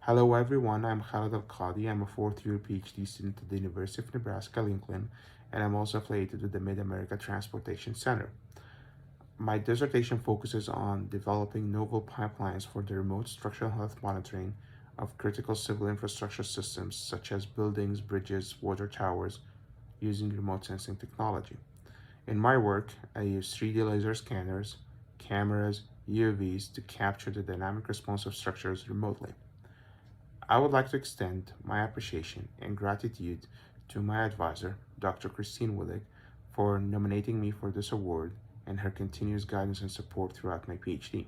Hello everyone, I'm Khaled Al-Qadi. I'm a fourth year PhD student at the University of Nebraska-Lincoln, and I'm also affiliated with the Mid-America Transportation Center. My dissertation focuses on developing novel pipelines for the remote structural health monitoring of critical civil infrastructure systems such as buildings, bridges, water towers, using remote sensing technology. In my work, I use 3D laser scanners, cameras, UAVs to capture the dynamic response of structures remotely. I would like to extend my appreciation and gratitude to my advisor, Dr. Christine Willig, for nominating me for this award and her continuous guidance and support throughout my PhD.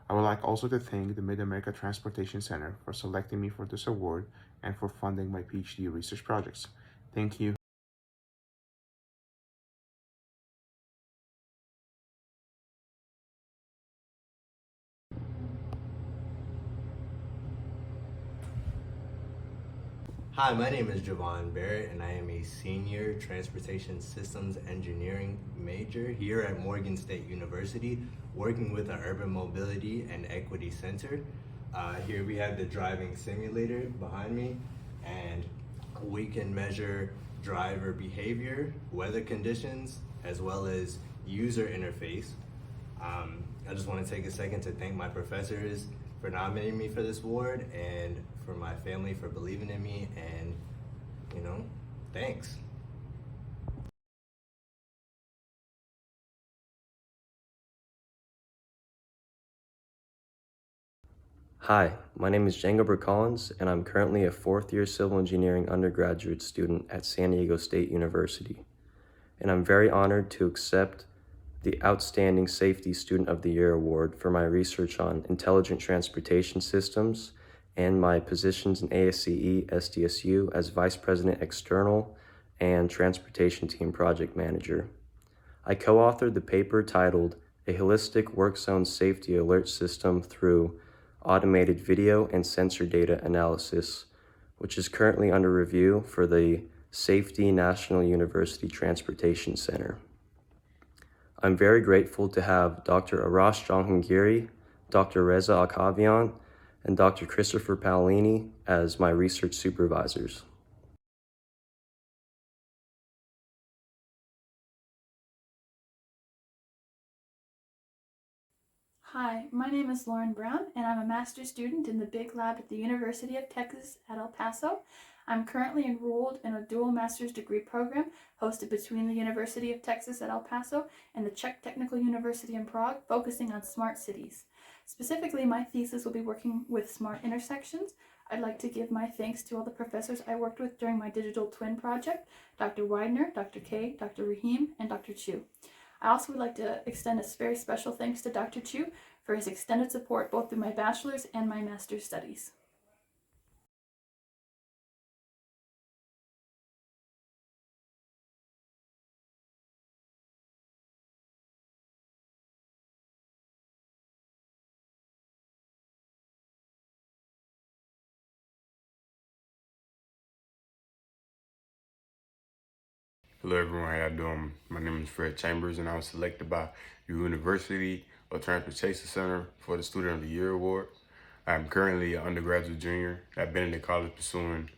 I would like also to thank the Mid-America Transportation Center for selecting me for this award and for funding my PhD research projects. Thank you. Hi, my name is Javon Barrett, and I am a senior transportation systems engineering major here at Morgan State University, working with our Urban Mobility and Equity Center. Here we have the driving simulator behind me, and we can measure driver behavior, weather conditions, as well as user interface. I just want to take a second to thank my professors for nominating me for this award and for my family for believing in me, and thanks. Hi, my name is Django Collins, and I'm currently a fourth year civil engineering undergraduate student at San Diego State University. And I'm very honored to accept the Outstanding Safety Student of the Year award for my research on intelligent transportation systems and my positions in ASCE SDSU as Vice President External and Transportation Team Project Manager. I co-authored the paper titled A Holistic Work Zone Safety Alert System Through Automated Video and Sensor Data Analysis, which is currently under review for the Safety National University Transportation Center. I'm very grateful to have Dr. Arash Jahangiri, Dr. Reza Akavian, and Dr. Christopher Paolini as my research supervisors. Hi, my name is Lauren Brown, and I'm a master's student in the Big Lab at the University of Texas at El Paso. I'm currently enrolled in a dual master's degree program hosted between the University of Texas at El Paso and the Czech Technical University in Prague, focusing on smart cities. Specifically, my thesis will be working with smart intersections. I'd like to give my thanks to all the professors I worked with during my digital twin project, Dr. Widener, Dr. Kay, Dr. Rahim, and Dr. Chu. I also would like to extend a very special thanks to Dr. Chu for his extended support both through my bachelor's and my master's studies. Hello everyone, how y'all doing? My name is Fred Chambers and I was selected by the University of Transportation Center for the Student of the Year Award. I'm currently an undergraduate junior at Benedict College pursuing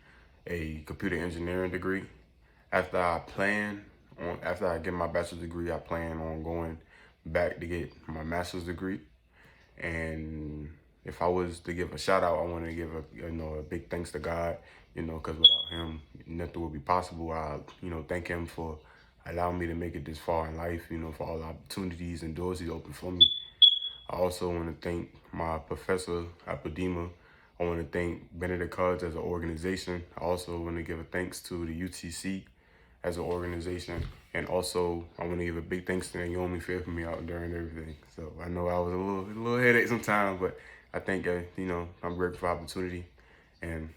a computer engineering degree. After I get my bachelor's degree, I plan on going back to get my master's degree. And if I was to give a shout out, I want to give a big thanks to God, because without him, nothing would be possible. I, thank him for allowing me to make it this far in life, for all the opportunities and doors he's opened for me. I also want to thank my professor at Padima. I want to thank Benedict College as an organization. I also want to give a thanks to the UTC as an organization. And also, I want to give a big thanks to Naomi for helping me out during everything. So I know I was a little headache sometimes, but I think, I'm grateful for the opportunity. And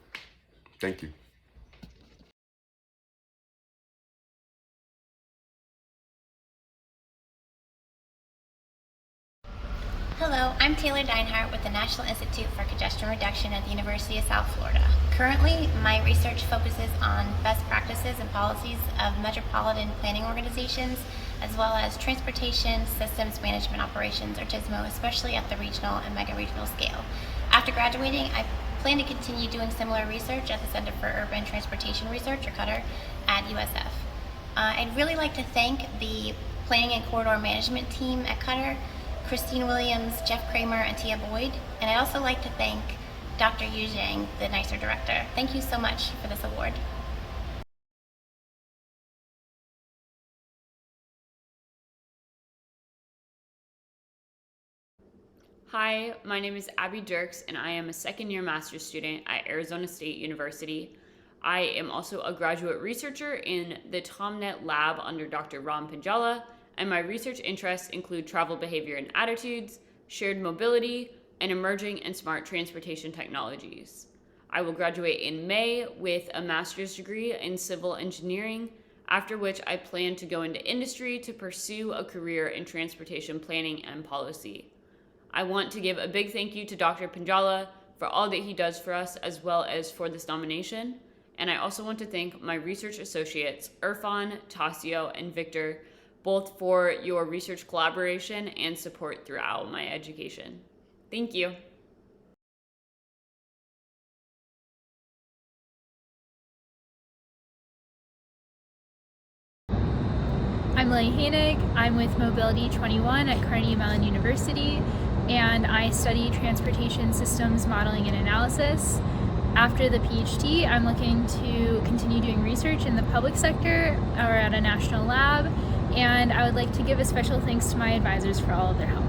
thank you. Hello, I'm Taylor Deinhardt with the National Institute for Congestion Reduction at the University of South Florida. Currently, my research focuses on best practices and policies of metropolitan planning organizations, as well as transportation systems management operations, or TISMO, especially at the regional and mega-regional scale. After graduating, I plan to continue doing similar research at the Center for Urban Transportation Research, or Qatar, at USF. I'd really like to thank the Planning and Corridor Management team at Qatar, Christine Williams, Jeff Kramer, and Tia Boyd. And I'd also like to thank Dr. Yu Zhang, the NYSER director. Thank you so much for this award. Hi, my name is Abby Dirks, and I am a second-year master's student at Arizona State University. I am also a graduate researcher in the TomNet lab under Dr. Ram Pinjala, and my research interests include travel behavior and attitudes, shared mobility, and emerging and smart transportation technologies. I will graduate in May with a master's degree in civil engineering, after which I plan to go into industry to pursue a career in transportation planning and policy. I want to give a big thank you to Dr. Pinjala for all that he does for us, as well as for this nomination. And I also want to thank my research associates, Irfan, Tasio, and Victor, both for your research collaboration and support throughout my education. Thank you. I'm Lily Hainig. I'm with Mobility 21 at Carnegie Mellon University, and I study transportation systems modeling and analysis. After the PhD, I'm looking to continue doing research in the public sector or at a national lab, and I would like to give a special thanks to my advisors for all of their help.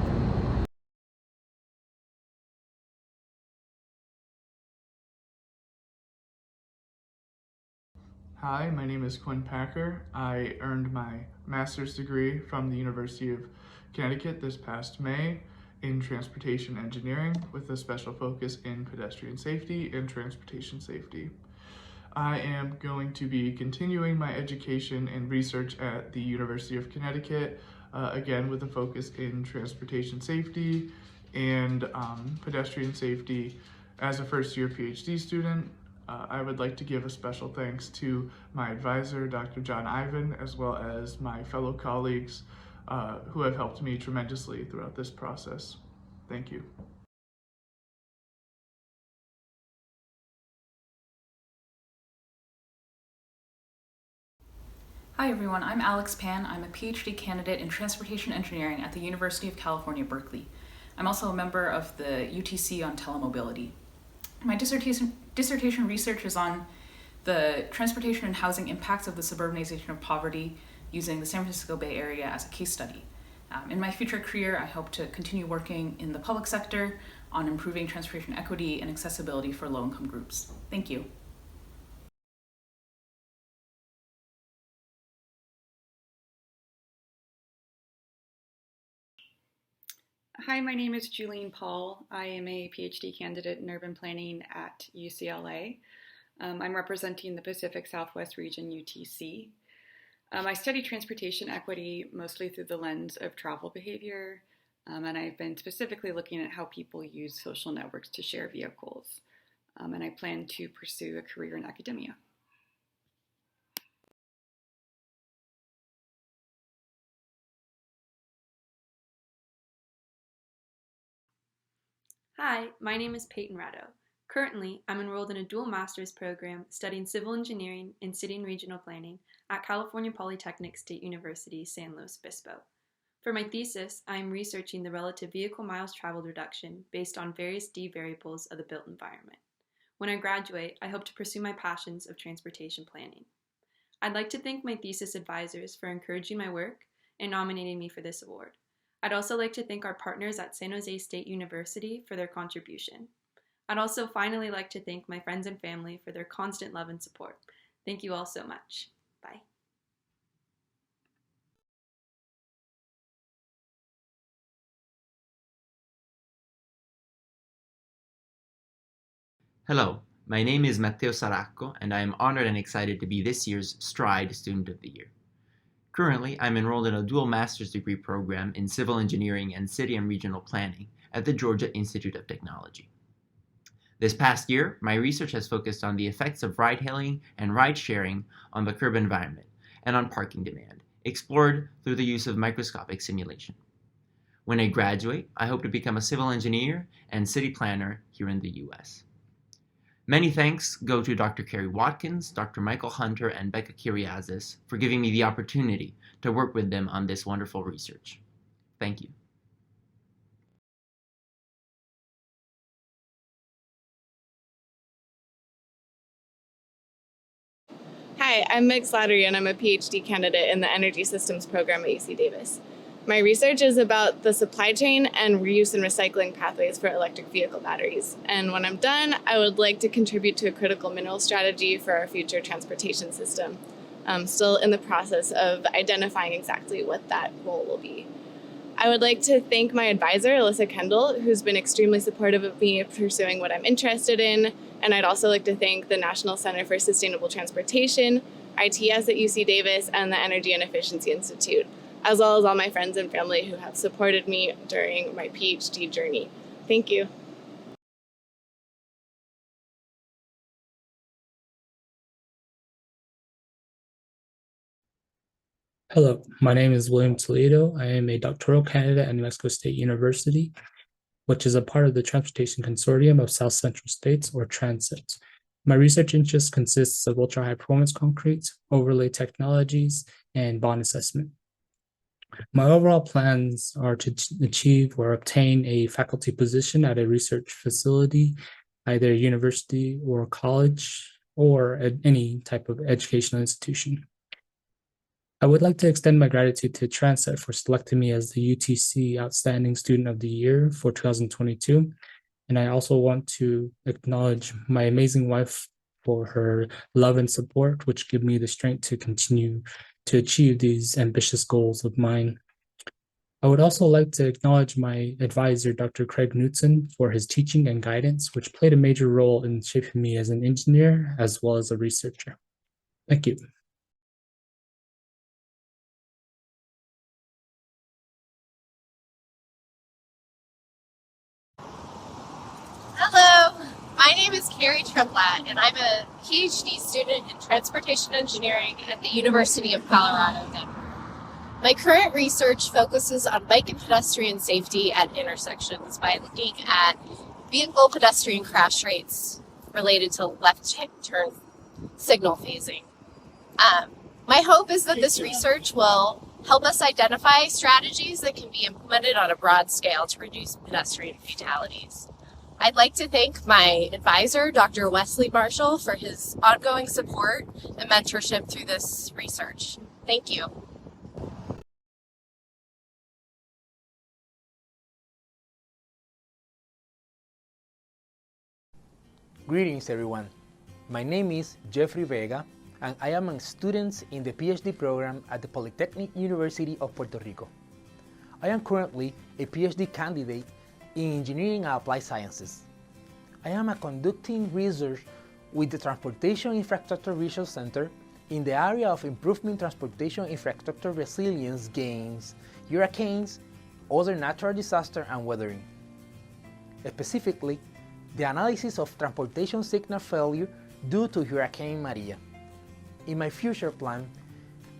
Hi, my name is Quinn Packer. I earned my master's degree from the University of Connecticut this past May in transportation engineering with a special focus in pedestrian safety and transportation safety. I am going to be continuing my education and research at the University of Connecticut, again with a focus in transportation safety and pedestrian safety as a first-year PhD student. I would like to give a special thanks to my advisor, Dr. John Ivan, as well as my fellow colleagues who have helped me tremendously throughout this process. Thank you. Hi everyone, I'm Alex Pan. I'm a PhD candidate in transportation engineering at the University of California, Berkeley. I'm also a member of the UTC on telemobility. My dissertation research is on the transportation and housing impacts of the suburbanization of poverty using the San Francisco Bay Area as a case study. In my future career, I hope to continue working in the public sector on improving transportation equity and accessibility for low-income groups. Thank you. Hi, my name is Julene Paul. I am a PhD candidate in urban planning at UCLA. I'm representing the Pacific Southwest region, UTC. I study transportation equity mostly through the lens of travel behavior, and I've been specifically looking at how people use social networks to share vehicles. And I plan to pursue a career in academia. Hi, my name is Peyton Ratto. Currently, I'm enrolled in a dual master's program studying civil engineering and city and regional planning at California Polytechnic State University, San Luis Obispo. For my thesis, I am researching the relative vehicle miles traveled reduction based on various D variables of the built environment. When I graduate, I hope to pursue my passions of transportation planning. I'd like to thank my thesis advisors for encouraging my work and nominating me for this award. I'd also like to thank our partners at San Jose State University for their contribution. I'd also finally like to thank my friends and family for their constant love and support. Thank you all so much. Bye. Hello, my name is Matteo Saracco, and I am honored and excited to be this year's STRIDE Student of the Year. Currently, I'm enrolled in a dual master's degree program in civil engineering and city and regional planning at the Georgia Institute of Technology. This past year, my research has focused on the effects of ride-hailing and ride-sharing on the curb environment and on parking demand, explored through the use of microscopic simulation. When I graduate, I hope to become a civil engineer and city planner here in the U.S. Many thanks go to Dr. Carrie Watkins, Dr. Michael Hunter, and Becca Kiriazis for giving me the opportunity to work with them on this wonderful research. Thank you. Hi, I'm Meg Slattery, and I'm a PhD candidate in the Energy Systems program at UC Davis. My research is about the supply chain and reuse and recycling pathways for electric vehicle batteries. And when I'm done, I would like to contribute to a critical mineral strategy for our future transportation system. I'm still in the process of identifying exactly what that role will be. I would like to thank my advisor, Alyssa Kendall, who's been extremely supportive of me pursuing what I'm interested in. And I'd also like to thank the National Center for Sustainable Transportation, ITS at UC Davis, and the Energy and Efficiency Institute, as well as all my friends and family who have supported me during my PhD journey. Thank you. Hello, my name is William Toledo. I am a doctoral candidate at New Mexico State University, which is a part of the Transportation Consortium of South Central States, or TRANSIT. My research interest consists of ultra-high performance concrete, overlay technologies, and bond assessment. My overall plans are to achieve or obtain a faculty position at a research facility, either university or college, or at any type of educational institution. I would like to extend my gratitude to Transit for selecting me as the UTC Outstanding Student of the Year for 2022. And I also want to acknowledge my amazing wife for her love and support, which give me the strength to continue to achieve these ambitious goals of mine. I would also like to acknowledge my advisor, Dr. Craig Knutson, for his teaching and guidance, which played a major role in shaping me as an engineer as well as a researcher. Thank you. Hello, my name is Carrie Tremplatt, and I'm a PhD student in transportation engineering at the University of Colorado, Denver. My current research focuses on bike and pedestrian safety at intersections by looking at vehicle pedestrian crash rates related to left turn signal phasing. My hope is that this research will help us identify strategies that can be implemented on a broad scale to reduce pedestrian fatalities. I'd like to thank my advisor, Dr. Wesley Marshall, for his ongoing support and mentorship through this research. Thank you. Greetings everyone. My name is Jeffrey Vega and I am a student in the PhD program at the Polytechnic University of Puerto Rico. I am currently a PhD candidate in Engineering and Applied Sciences. I am conducting research with the Transportation Infrastructure Research Center in the area of improving transportation infrastructure resilience against hurricanes, other natural disasters, and weathering. Specifically, the analysis of transportation signal failure due to Hurricane Maria. In my future plan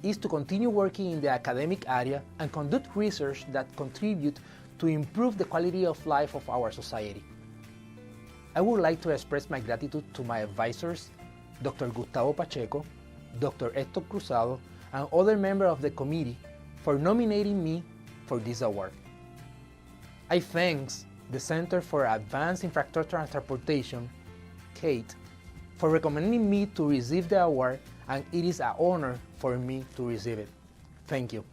is to continue working in the academic area and conduct research that contribute to improve the quality of life of our society. I would like to express my gratitude to my advisors, Dr. Gustavo Pacheco, Dr. Hector Cruzado, and other members of the committee for nominating me for this award. I thank the Center for Advanced Infrastructure and Transportation, CATE, for recommending me to receive the award, and it is an honor for me to receive it. Thank you.